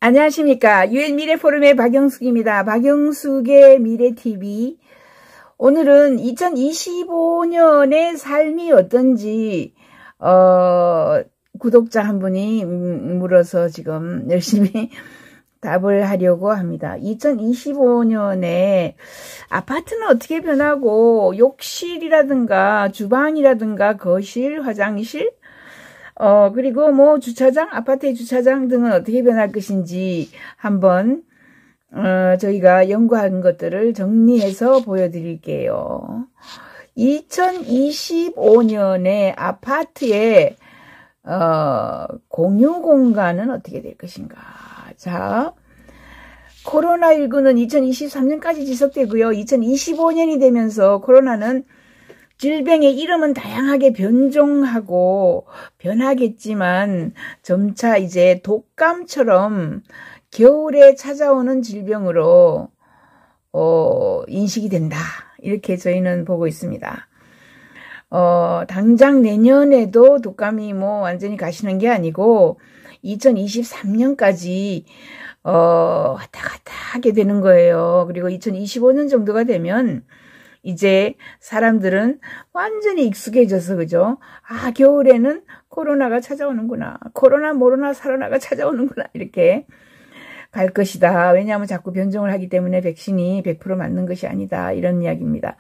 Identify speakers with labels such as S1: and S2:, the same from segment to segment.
S1: 안녕하십니까. UN 미래포럼의 박영숙입니다. 박영숙의 미래TV. 오늘은 2025년의 삶이 어떤지 구독자 한 분이 물어서 지금 열심히 답을 하려고 합니다. 2025년에 아파트는 어떻게 변하고 욕실이라든가 주방이라든가 거실, 화장실 그리고 뭐 주차장, 아파트의 주차장 등은 어떻게 변할 것인지 한번 저희가 연구한 것들을 정리해서 보여드릴게요. 2025년에 아파트의 공유 공간은 어떻게 될 것인가. 자, 코로나19는 2023년까지 지속되고요. 2025년이 되면서 코로나는 질병의 이름은 다양하게 변종하고 변하겠지만 점차 이제 독감처럼 겨울에 찾아오는 질병으로 인식이 된다. 이렇게 저희는 보고 있습니다. 당장 내년에도 독감이 뭐 완전히 가시는 게 아니고 2023년까지 왔다 갔다 하게 되는 거예요. 그리고 2025년 정도가 되면 이제 사람들은 완전히 익숙해져서, 그죠? 아, 겨울에는 코로나가 찾아오는구나. 코로나 모로나 사로나가 찾아오는구나. 이렇게 갈 것이다. 왜냐하면 자꾸 변종을 하기 때문에 백신이 100% 맞는 것이 아니다. 이런 이야기입니다.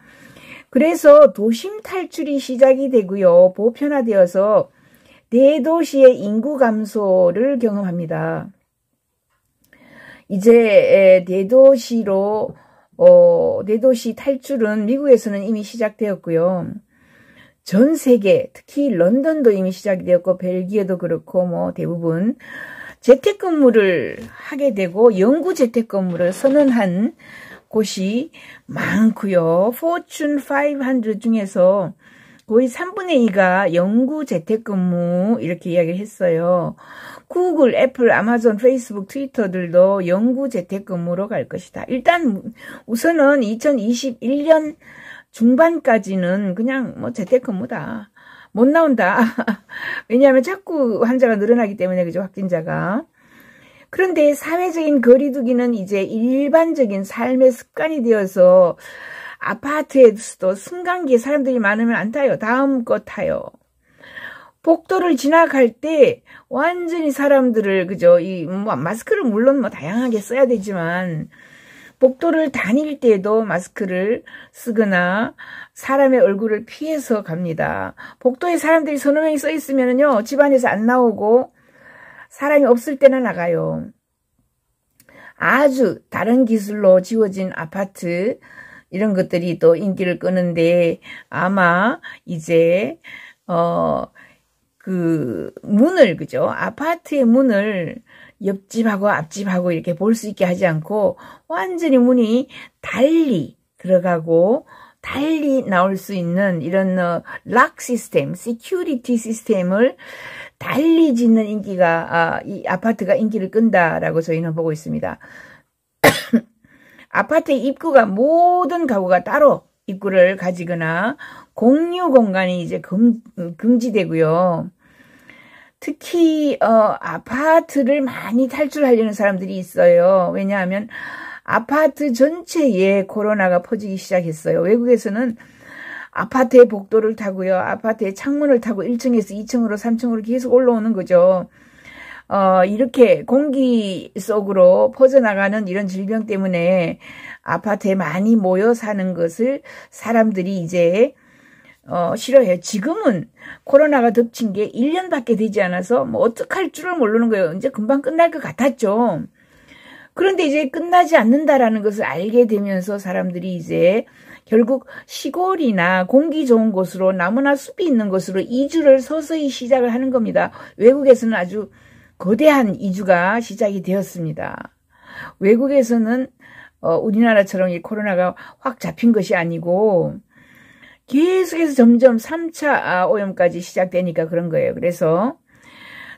S1: 그래서 도심 탈출이 시작이 되고요. 보편화되어서 대도시의 인구 감소를 경험합니다. 이제 대도시로 대도시 탈출은 미국에서는 이미 시작되었고요. 전 세계, 특히 런던도 이미 시작이 되었고, 벨기에도 그렇고, 뭐, 대부분 재택근무를 하게 되고, 영구 재택근무를 선언한 곳이 많고요. 포춘 500 중에서 거의 3분의 2가 영구 재택근무, 이렇게 이야기를 했어요. 구글, 애플, 아마존, 페이스북, 트위터들도 영구 재택근무로 갈 것이다. 일단 우선은 2021년 중반까지는 그냥 뭐 재택근무다. 못 나온다. 왜냐하면 자꾸 환자가 늘어나기 때문에, 그죠, 확진자가. 그런데 사회적인 거리두기는 이제 일반적인 삶의 습관이 되어서 아파트에서도 승강기에 사람들이 많으면 안 타요. 다음 거 타요. 복도를 지나갈 때 완전히 사람들을, 그죠, 뭐 마스크를 물론 뭐 다양하게 써야 되지만 복도를 다닐 때도 마스크를 쓰거나 사람의 얼굴을 피해서 갑니다. 복도에 사람들이 서너 명이 써 있으면요, 집안에서 안 나오고 사람이 없을 때나 나가요. 아주 다른 기술로 지어진 아파트, 이런 것들이 또 인기를 끄는데, 아마 이제 그 문을, 그죠, 아파트의 문을 옆집하고 앞집하고 이렇게 볼 수 있게 하지 않고 완전히 문이 달리 들어가고 달리 나올 수 있는 이런 락 시스템, 시큐리티 시스템을 달리 짓는 인기가, 이 아파트가 인기를 끈다라고 저희는 보고 있습니다. 아파트의 입구가 모든 가구가 따로 입구를 가지거나 공유 공간이 이제 금지되고요. 특히 아파트를 많이 탈출하려는 사람들이 있어요. 왜냐하면 아파트 전체에 코로나가 퍼지기 시작했어요. 외국에서는 아파트의 복도를 타고요, 아파트의 창문을 타고 1층에서 2층으로 3층으로 계속 올라오는 거죠. 이렇게 공기 속으로 퍼져나가는 이런 질병 때문에 아파트에 많이 모여 사는 것을 사람들이 이제 싫어해요. 지금은 코로나가 덮친 게 1년밖에 되지 않아서 뭐 어떡할 줄을 모르는 거예요. 이제 금방 끝날 것 같았죠. 그런데 이제 끝나지 않는다라는 것을 알게 되면서 사람들이 이제 결국 시골이나 공기 좋은 곳으로, 나무나 숲이 있는 곳으로 이주를 서서히 시작을 하는 겁니다. 외국에서는 아주 거대한 이주가 시작이 되었습니다. 외국에서는 우리나라처럼 이 코로나가 확 잡힌 것이 아니고 계속해서 점점 3차 오염까지 시작되니까 그런 거예요. 그래서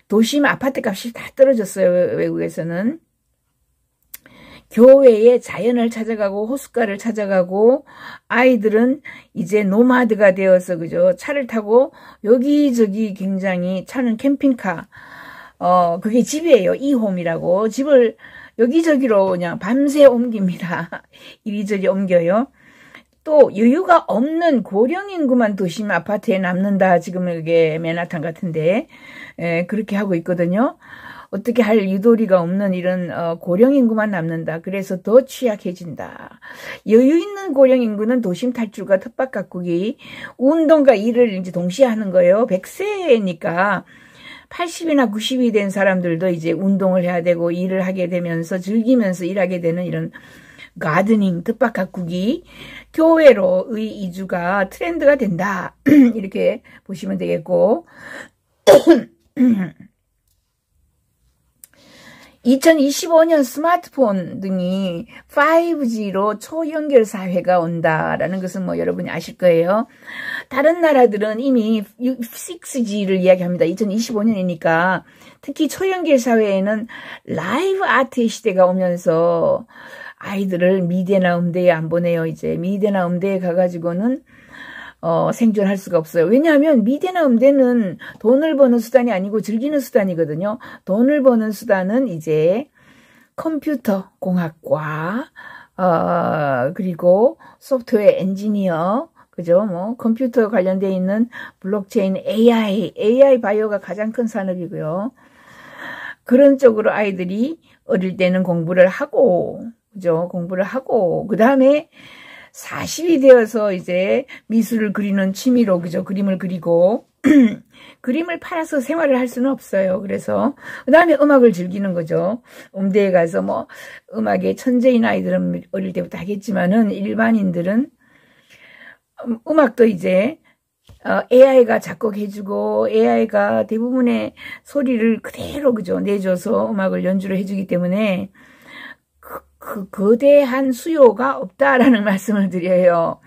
S1: 도심 아파트 값이 다 떨어졌어요. 외국에서는. 교외에 자연을 찾아가고 호숫가를 찾아가고, 아이들은 이제 노마드가 되어서, 그죠, 차를 타고 여기저기, 굉장히 차는 캠핑카, 그게 집이에요. 이홈이라고. 집을 여기저기로 그냥 밤새 옮깁니다. 이리저리 옮겨요. 또 여유가 없는 고령 인구만 도심 아파트에 남는다. 지금 이게 맨하탄 같은데 그렇게 하고 있거든요. 어떻게 할 유도리가 없는 이런 고령 인구만 남는다. 그래서 더 취약해진다. 여유 있는 고령 인구는 도심 탈출과 텃밭 가꾸기, 운동과 일을 이제 동시에 하는 거예요. 100세니까 80이나 90이 된 사람들도 이제 운동을 해야 되고 일을 하게 되면서 즐기면서 일하게 되는 이런 가드닝, 텃밭 가꾸기, 교외로의 이주가 트렌드가 된다. 이렇게 보시면 되겠고 2025년 스마트폰 등이 5G로 초연결 사회가 온다라는 것은 뭐 여러분이 아실 거예요. 다른 나라들은 이미 6G를 이야기합니다. 2025년이니까 특히 초연결 사회에는 라이브 아트의 시대가 오면서 아이들을 미대나 음대에 안 보내요. 이제 미대나 음대에 가가지고는 생존할 수가 없어요. 왜냐하면 미대나 음대는 돈을 버는 수단이 아니고 즐기는 수단이거든요. 돈을 버는 수단은 이제 컴퓨터 공학과, 그리고 소프트웨어 엔지니어, 그죠? 뭐 컴퓨터 관련되어 있는 블록체인, AI 바이오가 가장 큰 산업이고요. 그런 쪽으로 아이들이 어릴 때는 공부를 하고, 그죠? 공부를 하고, 그 다음에 40이 되어서 이제 미술을 그리는 취미로, 그죠? 그림을 그리고, 그림을 팔아서 생활을 할 수는 없어요. 그래서, 그 다음에 음악을 즐기는 거죠. 음대에 가서 뭐, 음악의 천재인 아이들은 어릴 때부터 하겠지만은, 일반인들은, 음악도 이제, AI가 작곡해주고, AI가 대부분의 소리를 그대로, 그죠? 내줘서 음악을 연주를 해주기 때문에, 그 거대한 수요가 없다라는 말씀을 드려요.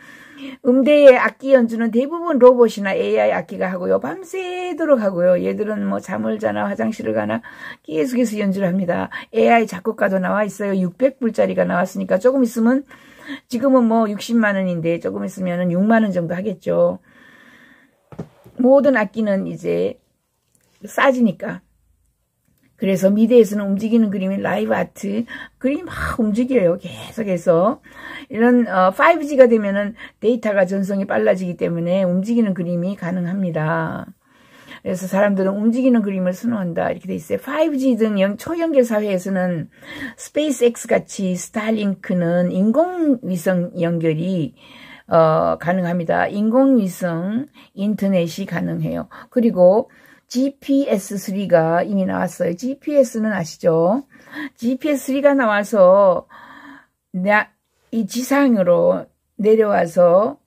S1: 음대의 악기 연주는 대부분 로봇이나 AI 악기가 하고요. 밤새도록 하고요. 얘들은 뭐 잠을 자나 화장실을 가나 계속해서 연주를 합니다. AI 작곡가도 나와 있어요. 600불짜리가 나왔으니까 조금 있으면 지금은 뭐 60만 원인데 조금 있으면 6만 원 정도 하겠죠. 모든 악기는 이제 싸지니까. 그래서 미대에서는 움직이는 그림이 라이브 아트, 그림이 막 움직여요. 계속해서. 이런 5G가 되면은 데이터가 전송이 빨라지기 때문에 움직이는 그림이 가능합니다. 그래서 사람들은 움직이는 그림을 선호한다. 이렇게 돼 있어요. 5G 등 초연결 사회에서는 스페이스X 같이 스타링크는 인공위성 연결이 가능합니다. 인공위성 인터넷이 가능해요. 그리고 GPS-3가 이미 나왔어요. GPS는 아시죠? GPS-3가 나와서 이 지상으로 내려와서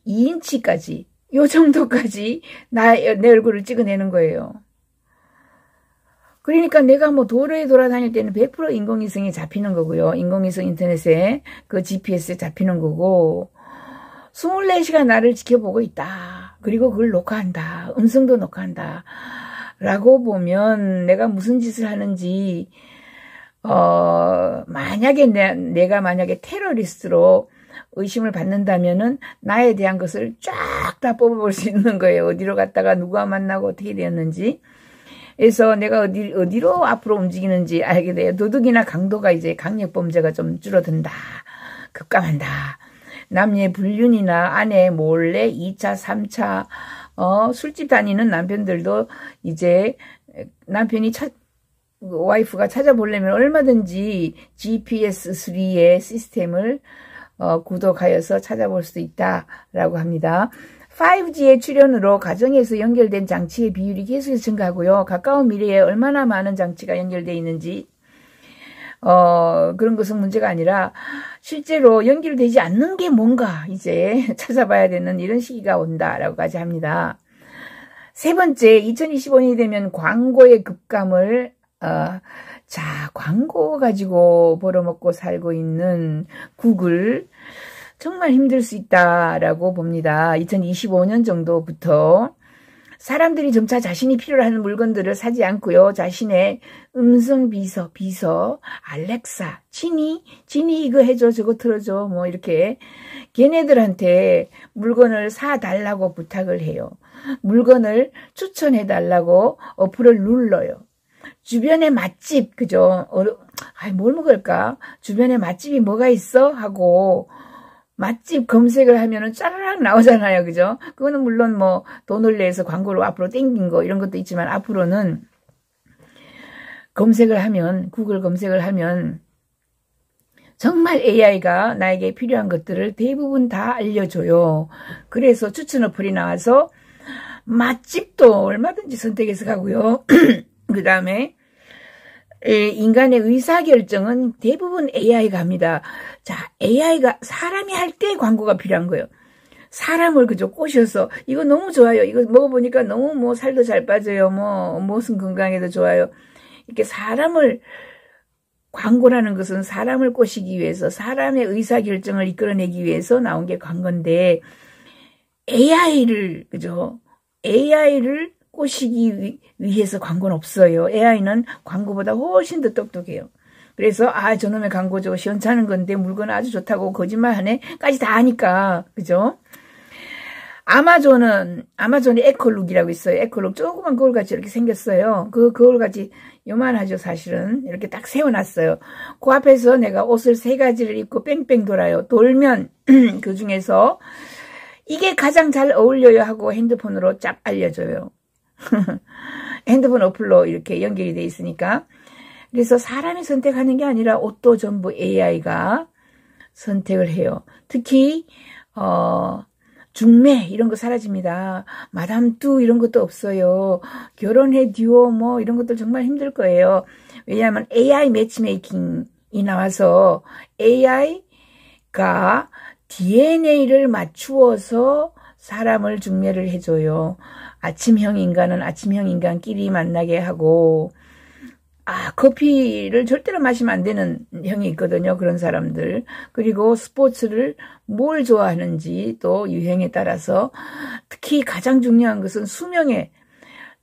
S1: 2인치까지 요 정도까지 내 얼굴을 찍어내는 거예요. 그러니까 내가 뭐 도로에 돌아다닐 때는 100% 인공위성이 잡히는 거고요. 인공위성 인터넷에 그 GPS에 잡히는 거고 24시간 나를 지켜보고 있다. 그리고 그걸 녹화한다. 음성도 녹화한다. 라고 보면 내가 무슨 짓을 하는지 만약에 내가 만약에 테러리스트로 의심을 받는다면은 나에 대한 것을 쫙 다 뽑아볼 수 있는 거예요. 어디로 갔다가 누가 만나고 어떻게 되었는지. 그래서 내가 어디로 앞으로 움직이는지 알게 돼요. 도둑이나 강도가 이제 강력범죄가 좀 줄어든다. 급감한다. 남녀의 불륜이나 아내 몰래 2차, 3차, 술집 다니는 남편들도 이제 남편이 와이프가 찾아보려면 얼마든지 GPS-3의 시스템을 구독하여서 찾아볼 수 있다라고 합니다. 5G의 출현으로 가정에서 연결된 장치의 비율이 계속해서 증가하고요. 가까운 미래에 얼마나 많은 장치가 연결되어 있는지 그런 것은 문제가 아니라 실제로 연결되지 않는 게 뭔가 이제 찾아봐야 되는 이런 시기가 온다라고까지 합니다. 세 번째, 2025년이 되면 광고의 급감을 광고 가지고 벌어먹고 살고 있는 구글 정말 힘들 수 있다라고 봅니다. 2025년 정도부터 사람들이 점차 자신이 필요로 하는 물건들을 사지 않고요. 자신의 음성 비서, 알렉사, 지니 이거 해줘, 저거 틀어줘, 뭐 이렇게 걔네들한테 물건을 사달라고 부탁을 해요. 물건을 추천해달라고 어플을 눌러요. 주변에 맛집, 그죠? 뭘 먹을까? 주변에 맛집이 뭐가 있어? 하고, 맛집 검색을 하면은 짜라락 나오잖아요. 그죠? 그거는 물론 뭐 돈을 내서 광고를 앞으로 땡긴 거 이런 것도 있지만 앞으로는 검색을 하면, 구글 검색을 하면 정말 AI가 나에게 필요한 것들을 대부분 다 알려줘요. 그래서 추천 어플이 나와서 맛집도 얼마든지 선택해서 가고요. 그 다음에 인간의 의사결정은 대부분 AI가 합니다. 자, AI가 사람이 할 때 광고가 필요한 거예요. 사람을 그저 꼬셔서 이거 너무 좋아요. 이거 먹어보니까 너무 뭐 살도 잘 빠져요. 뭐 무슨 건강에도 좋아요. 이렇게 사람을 광고라는 것은 사람을 꼬시기 위해서 사람의 의사결정을 이끌어내기 위해서 나온 게 광고인데 AI를 그죠? AI를 꼬시기 위해서 광고는 없어요. AI는 광고보다 훨씬 더 똑똑해요. 그래서 저놈의 광고죠. 시원찮은 건데 물건은 아주 좋다고 거짓말하네.까지 다 아니까 그죠? 아마존에 에코룩이라고 있어요. 에코룩 조그만 거울같이 이렇게 생겼어요. 그 거울같이 요만하죠. 사실은 이렇게 딱 세워놨어요. 그 앞에서 내가 옷을 3가지를 입고 뺑뺑 돌아요. 돌면 그 중에서 이게 가장 잘 어울려요 하고 핸드폰으로 쫙 알려줘요. 핸드폰 어플로 이렇게 연결이 돼 있으니까. 그래서 사람이 선택하는 게 아니라 옷도 전부 AI가 선택을 해요. 특히 중매 이런 거 사라집니다. 마담 뚜 이런 것도 없어요. 결혼해 듀오 뭐 이런 것도 정말 힘들 거예요. 왜냐하면 AI 매치메이킹이 나와서 AI가 DNA를 맞추어서 사람을 중매를 해줘요. 아침형 인간은 아침형 인간끼리 만나게 하고 커피를 절대로 마시면 안 되는 형이 있거든요. 그런 사람들. 그리고 스포츠를 뭘 좋아하는지 또 유행에 따라서 특히 가장 중요한 것은 수명에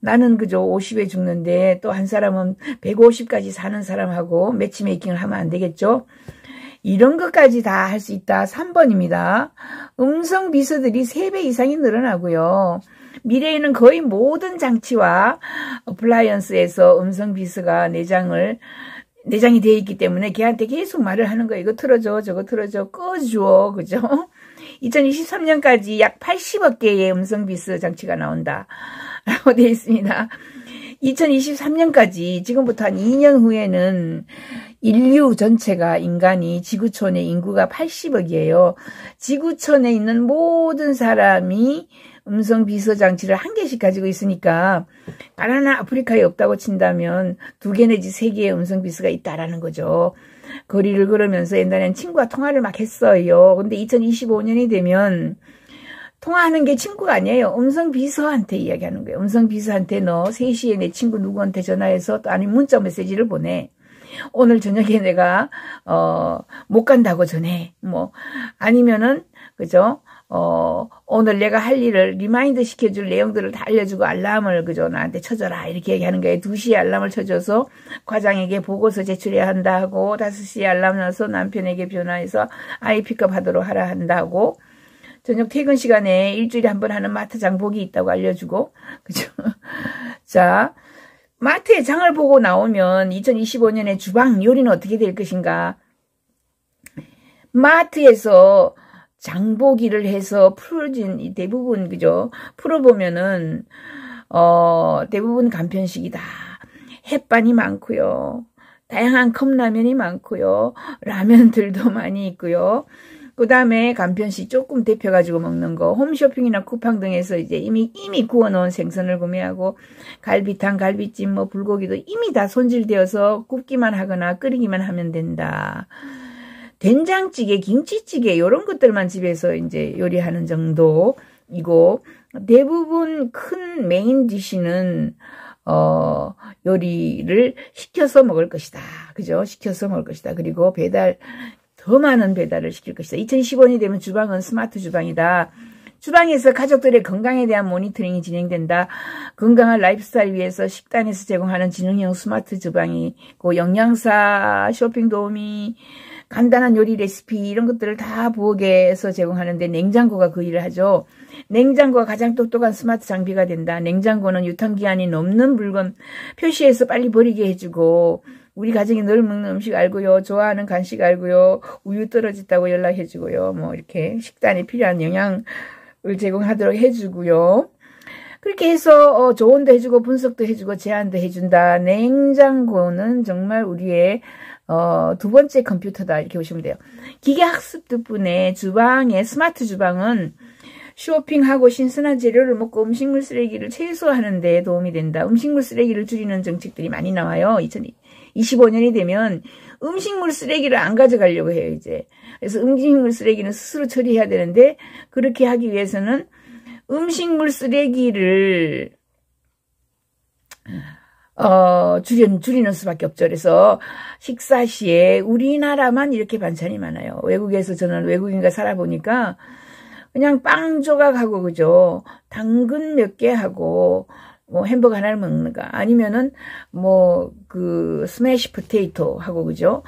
S1: 나는 그저 50에 죽는데 또 한 사람은 150까지 사는 사람하고 매치메이킹을 하면 안 되겠죠. 이런 것까지 다 할 수 있다. 3번입니다. 음성 비서들이 3배 이상이 늘어나고요. 미래에는 거의 모든 장치와 어플라이언스에서 음성 비서가 내장이 되어 있기 때문에 걔한테 계속 말을 하는 거예요. 이거 틀어줘, 저거 틀어줘, 꺼줘, 그죠? 2023년까지 약 80억 개의 음성 비서 장치가 나온다. 라고 되어 있습니다. 2023년까지 지금부터 한 2년 후에는 인류 전체가 인간이 지구촌의 인구가 80억이에요. 지구촌에 있는 모든 사람이 음성 비서 장치를 1개씩 가지고 있으니까 바나나 아프리카에 없다고 친다면 2개 내지 3개의 음성 비서가 있다라는 거죠. 거리를 걸으면서 옛날엔 친구와 통화를 막 했어요. 근데 2025년이 되면 통화하는 게 친구가 아니에요. 음성 비서한테 이야기하는 거예요. 음성 비서한테 너 3시에 내 친구 누구한테 전화해서 또 아니면 문자 메시지를 보내. 오늘 저녁에 내가 못 간다고 전해. 뭐 아니면은 그죠? 오늘 내가 할 일을 리마인드 시켜줄 내용들을 다 알려주고 알람을 그죠? 나한테 쳐줘라. 이렇게 얘기하는 거예요. 2시에 알람을 쳐줘서 과장에게 보고서 제출해야 한다 하고 5시에 알람 넣어서 남편에게 전화해서 아이 픽업하도록 하라 한다고 저녁 퇴근 시간에 일주일에 한 번 하는 마트 장보기 있다고 알려주고 그죠? 자, 마트에 장을 보고 나오면 2025년에 주방 요리는 어떻게 될 것인가? 마트에서 장보기를 해서 풀어진 대부분 그죠? 풀어보면은 대부분 간편식이다. 햇반이 많고요. 다양한 컵라면이 많고요. 라면들도 많이 있고요. 그 다음에 간편식 조금 데펴가지고 먹는 거, 홈쇼핑이나 쿠팡 등에서 이제 이미 구워놓은 생선을 구매하고, 갈비탕, 갈비찜, 뭐 불고기도 이미 다 손질되어서 굽기만 하거나 끓이기만 하면 된다. 된장찌개, 김치찌개, 이런 것들만 집에서 이제 요리하는 정도이고, 대부분 큰 메인 디시는, 요리를 시켜서 먹을 것이다. 그죠? 시켜서 먹을 것이다. 그리고 더 많은 배달을 시킬 것이다. 2015년이 되면 주방은 스마트 주방이다. 주방에서 가족들의 건강에 대한 모니터링이 진행된다. 건강한 라이프스타일 위해서 식단에서 제공하는 지능형 스마트 주방이 있고, 영양사, 쇼핑 도우미, 간단한 요리 레시피 이런 것들을 다 부엌에서 제공하는데 냉장고가 그 일을 하죠. 냉장고가 가장 똑똑한 스마트 장비가 된다. 냉장고는 유통기한이 넘는 물건 표시해서 빨리 버리게 해주고, 우리 가정이 늘 먹는 음식 알고요. 좋아하는 간식 알고요. 우유 떨어졌다고 연락해주고요. 뭐 이렇게 식단에 필요한 영양을 제공하도록 해주고요. 그렇게 해서 조언도 해주고 분석도 해주고 제안도 해준다. 냉장고는 정말 우리의 두 번째 컴퓨터다 이렇게 보시면 돼요. 기계학습 덕분에 주방의 스마트 주방은 쇼핑하고 신선한 재료를 먹고 음식물 쓰레기를 최소화하는 데 도움이 된다. 음식물 쓰레기를 줄이는 정책들이 많이 나와요. 2025년이 되면 음식물 쓰레기를 안 가져가려고 해요, 이제. 그래서 음식물 쓰레기는 스스로 처리해야 되는데, 그렇게 하기 위해서는 음식물 쓰레기를 줄이는 수밖에 없죠. 그래서 식사 시에 우리나라만 이렇게 반찬이 많아요. 외국에서 저는 외국인과 살아보니까 그냥 빵 조각하고, 그죠? 당근 몇 개 하고, 뭐 햄버거 하나를 먹는가, 아니면은 스매시 포테이토 하고, 그죠?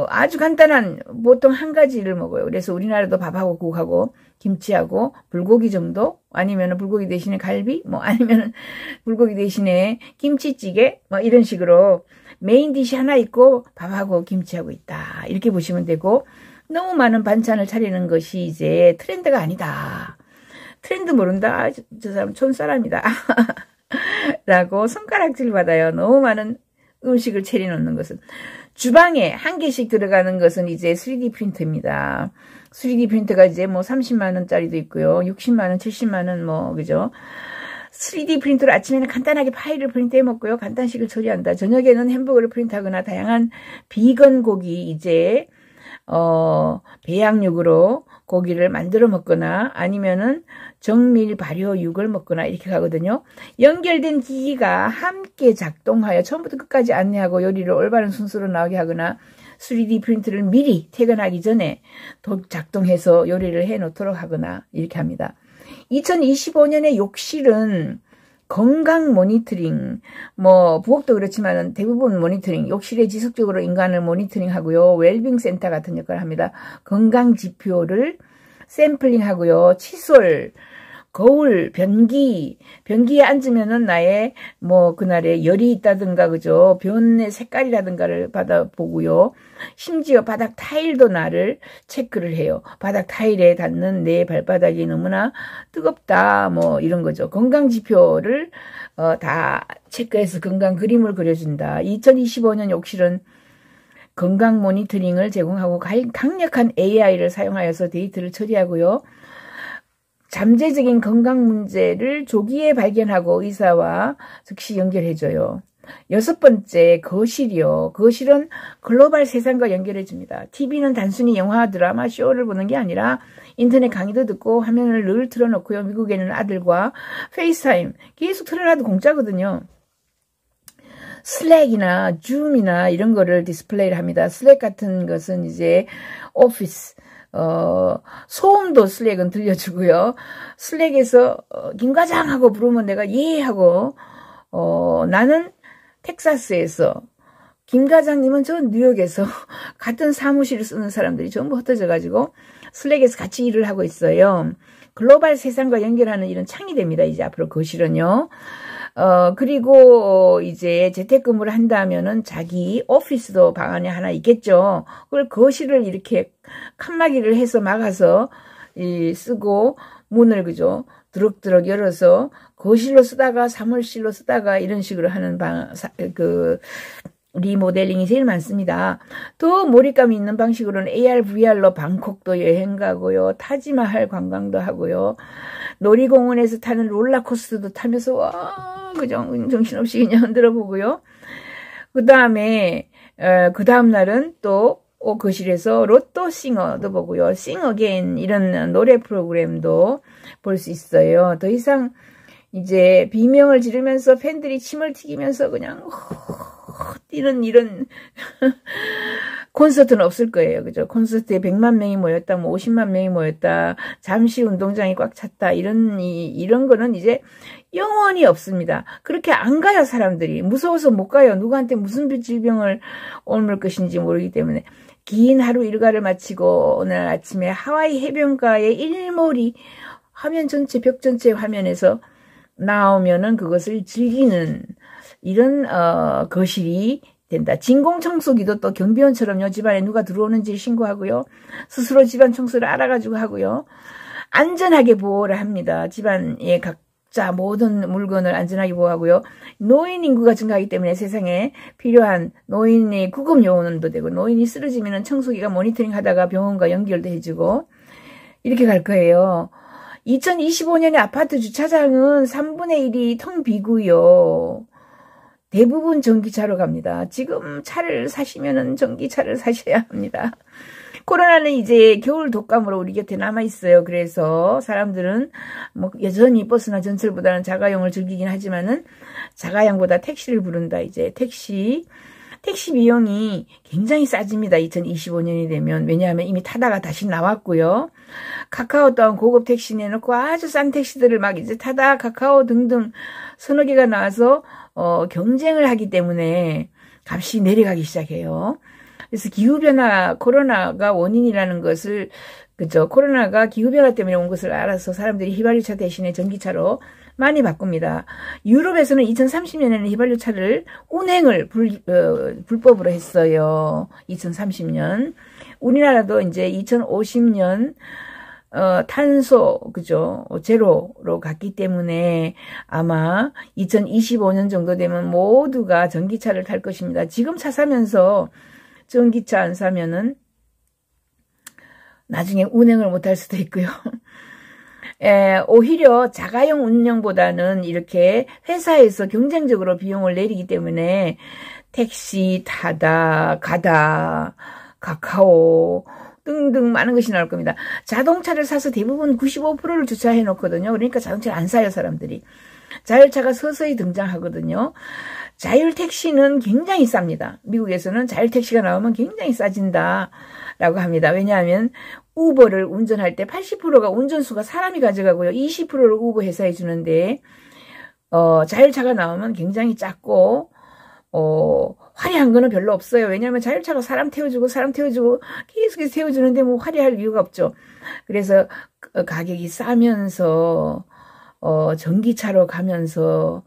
S1: 아주 간단한 보통 한 가지를 먹어요. 그래서 우리나라도 밥하고 국하고 김치하고 불고기 정도, 아니면은 불고기 대신에 갈비, 아니면은 불고기 대신에 김치찌개, 이런 식으로 메인 디시 하나 있고 밥하고 김치하고 있다. 이렇게 보시면 되고, 너무 많은 반찬을 차리는 것이 이제 트렌드가 아니다. 트렌드 모른다. 저 사람 촌사람이다. 라고 손가락질 받아요. 너무 많은 음식을 차려놓는 것은. 주방에 한 개씩 들어가는 것은 이제 3D 프린터입니다. 3D 프린터가 이제 30만원짜리도 있고요. 60만원, 70만원, 그죠? 3D 프린터로 아침에는 간단하게 파일을 프린트해 먹고요. 간단식을 처리한다. 저녁에는 햄버거를 프린트하거나 다양한 비건 고기, 이제, 배양육으로 고기를 만들어 먹거나 아니면은 정밀 발효육을 먹거나 이렇게 가거든요. 연결된 기기가 함께 작동하여 처음부터 끝까지 안내하고 요리를 올바른 순서로 나오게 하거나 3D 프린트를 미리 퇴근하기 전에 작동해서 요리를 해 놓도록 하거나 이렇게 합니다. 2025년의 욕실은 건강 모니터링, 부엌도 그렇지만 대부분 모니터링, 욕실에 지속적으로 인간을 모니터링 하고요. 웰빙 센터 같은 역할을 합니다. 건강 지표를 샘플링 하고요. 칫솔, 거울, 변기에 앉으면은 나의 그날에 열이 있다든가, 그죠? 변의 색깔이라든가를 받아보고요. 심지어 바닥 타일도 나를 체크를 해요. 바닥 타일에 닿는 내 발바닥이 너무나 뜨겁다, 이런 거죠. 건강 지표를 다 체크해서 건강 그림을 그려준다. 2025년 욕실은 건강 모니터링을 제공하고 강력한 AI를 사용하여서 데이터를 처리하고요. 잠재적인 건강 문제를 조기에 발견하고 의사와 즉시 연결해줘요. 6번째, 거실이요. 거실은 글로벌 세상과 연결해줍니다. TV는 단순히 영화, 드라마, 쇼를 보는 게 아니라 인터넷 강의도 듣고 화면을 늘 틀어놓고요. 미국에는 아들과 페이스타임 계속 틀어놔도 공짜거든요. 슬랙이나 줌이나 이런 거를 디스플레이를 합니다. 슬랙 같은 것은 이제 오피스, 소음도 슬랙은 들려주고요. 슬랙에서 김 과장하고 부르면 내가 예 하고, 나는 텍사스에서, 김 과장님은 저 뉴욕에서 같은 사무실을 쓰는 사람들이 전부 흩어져 가지고 슬랙에서 같이 일을 하고 있어요. 글로벌 세상과 연결하는 일은 창이 됩니다. 이제 앞으로 거실은요. 그리고 이제 재택근무를 한다면은 자기 오피스도 방 안에 하나 있겠죠. 그걸 거실을 이렇게 칸막이를 해서 막아서 쓰고 문을, 그죠? 드럭드럭 열어서 거실로 쓰다가 사무실로 쓰다가 이런 식으로 하는 리모델링이 제일 많습니다. 더 몰입감이 있는 방식으로는 AR, VR로 방콕도 여행 가고요. 타지마할 관광도 하고요. 놀이공원에서 타는 롤러코스터도 타면서 와, 그죠? 정신없이 그냥 흔들어 보고요. 그 다음 날은 또 거실에서 로또 싱어도 보고요. 싱어게인 이런 노래 프로그램도 볼 수 있어요. 더 이상 이제 비명을 지르면서 팬들이 침을 튀기면서 그냥 뛰는 이런 콘서트는 없을 거예요. 그죠? 콘서트에 100만 명이 모였다, 뭐 50만 명이 모였다, 잠시 운동장이 꽉 찼다, 이런 거는 이제 영원히 없습니다. 그렇게 안 가요, 사람들이. 무서워서 못 가요. 누구한테 무슨 질병을 옮을 것인지 모르기 때문에. 긴 하루 일과를 마치고 오늘 아침에 하와이 해변가의 일몰이 화면 전체, 벽 전체 화면에서 나오면은 그것을 즐기는 이런 거실이 된다. 진공청소기도 또 경비원처럼요. 집안에 누가 들어오는지 신고하고요. 스스로 집안 청소를 알아가지고 하고요. 안전하게 보호를 합니다. 집안에 각자 모든 물건을 안전하게 보호하고요. 노인 인구가 증가하기 때문에 세상에 필요한 노인의 구급 요원도 되고, 노인이 쓰러지면 청소기가 모니터링 하다가 병원과 연결도 해주고 이렇게 갈 거예요. 2025년에 아파트 주차장은 3분의 1이 텅 비고요. 대부분 전기차로 갑니다. 지금 차를 사시면은 전기차를 사셔야 합니다. 코로나는 이제 겨울 독감으로 우리 곁에 남아있어요. 그래서 사람들은 뭐 여전히 버스나 전철보다는 자가용을 즐기긴 하지만은 자가용보다 택시를 부른다. 이제 택시 비용이 굉장히 싸집니다. 2025년이 되면. 왜냐하면 이미 타다가 다시 나왔고요. 카카오 또한 고급 택시 내놓고 아주 싼 택시들을 막 이제 타다 카카오 등등 서너 개가 나와서 경쟁을 하기 때문에 값이 내려가기 시작해요. 그래서 기후변화, 코로나가 원인이라는 것을, 그죠? 코로나가 기후변화 때문에 온 것을 알아서 사람들이 휘발유차 대신에 전기차로 많이 바꿉니다. 유럽에서는 2030년에는 휘발유차를 운행을 불법으로 했어요. 2030년. 우리나라도 이제 2050년 탄소, 그죠? 제로로 갔기 때문에 아마 2025년 정도 되면 모두가 전기차를 탈 것입니다. 지금 차 사면서 전기차 안 사면은 나중에 운행을 못할 수도 있고요. 오히려 자가용 운영보다는 이렇게 회사에서 경쟁적으로 비용을 내리기 때문에 택시 타다, 가다, 카카오 등등 많은 것이 나올 겁니다. 자동차를 사서 대부분 95%를 주차해 놓거든요. 그러니까 자동차를 안 사요, 사람들이. 자율차가 서서히 등장하거든요. 자율택시는 굉장히 쌉니다. 미국에서는 자율택시가 나오면 굉장히 싸진다라고 합니다. 왜냐하면 우버를 운전할 때 80%가 운전수가 사람이 가져가고요. 20%를 우버 회사에 주는데 자율차가 나오면 굉장히 작고 화려한 거는 별로 없어요. 왜냐하면 자율차가 사람 태워주고 계속해서 태워주는데 뭐 화려할 이유가 없죠. 그래서 가격이 싸면서 전기차로 가면서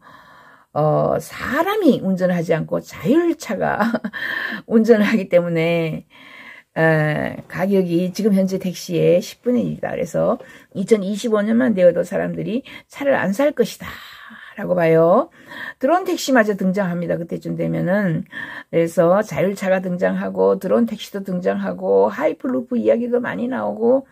S1: 사람이 운전하지 않고 자율차가 운전을 하기 때문에 가격이 지금 현재 택시의 10분의 1이다. 그래서 2025년만 되어도 사람들이 차를 안 살 것이다 라고 봐요. 드론 택시마저 등장합니다. 그때쯤 되면은. 그래서 자율차가 등장하고 드론 택시도 등장하고 하이퍼루프 이야기도 많이 나오고,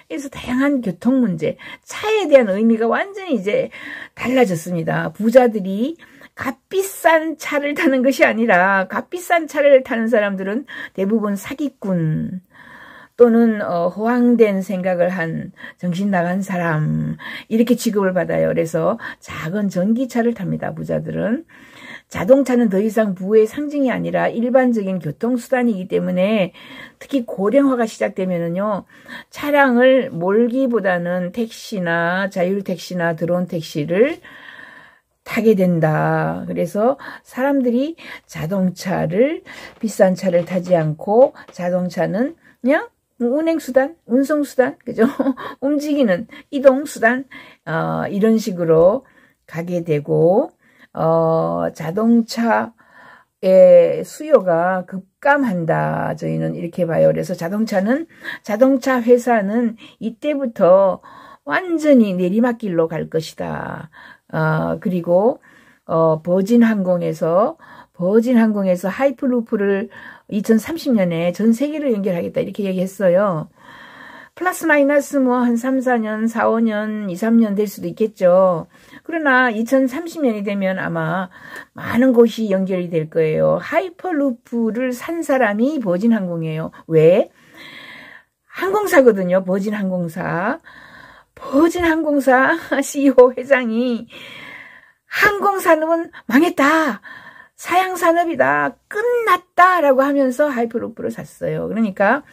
S1: 그래서 다양한 교통 문제, 차에 대한 의미가 완전히 이제 달라졌습니다. 부자들이 값비싼 차를 타는 것이 아니라 값비싼 차를 타는 사람들은 대부분 사기꾼 또는 호황된 생각을 한 정신 나간 사람, 이렇게 취급을 받아요. 그래서 작은 전기차를 탑니다. 부자들은. 자동차는 더 이상 부의 상징이 아니라 일반적인 교통수단이기 때문에 특히 고령화가 시작되면은요, 차량을 몰기보다는 택시나 자율택시나 드론택시를 타게 된다. 그래서 사람들이 자동차를, 비싼 차를 타지 않고 자동차는 그냥 운행수단, 운송수단, 그죠? 움직이는 이동수단, 이런 식으로 가게 되고, 자동차의 수요가 급감한다. 저희는 이렇게 봐요. 그래서 자동차 회사는 이때부터 완전히 내리막길로 갈 것이다. 그리고, 버진항공에서 하이퍼루프를 2030년에 전 세계로 연결하겠다. 이렇게 얘기했어요. 플러스 마이너스 뭐 한 3, 4년, 4, 5년, 2, 3년 될 수도 있겠죠. 그러나 2030년이 되면 아마 많은 곳이 연결이 될 거예요. 하이퍼루프를 산 사람이 버진항공이에요. 왜? 항공사거든요. 버진항공사 CEO 회장이 항공사는 망했다. 사양산업이다. 끝났다라고 하면서 하이퍼루프를 샀어요. 그러니까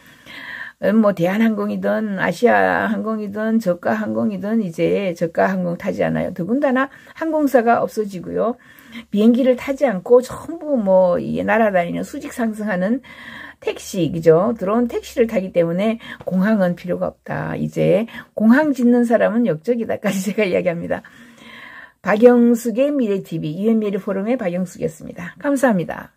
S1: 뭐 대한항공이든 아시아항공이든 저가항공이든 이제 저가항공 타지 않아요. 더군다나 항공사가 없어지고요. 비행기를 타지 않고 전부 뭐 이게 날아다니는 수직 상승하는 택시, 그죠? 들어온 택시를 타기 때문에 공항은 필요가 없다. 이제 공항 짓는 사람은 역적이다까지 제가 이야기합니다. 박영숙의 미래TV, 유엔미래포럼의 박영숙이었습니다. 감사합니다.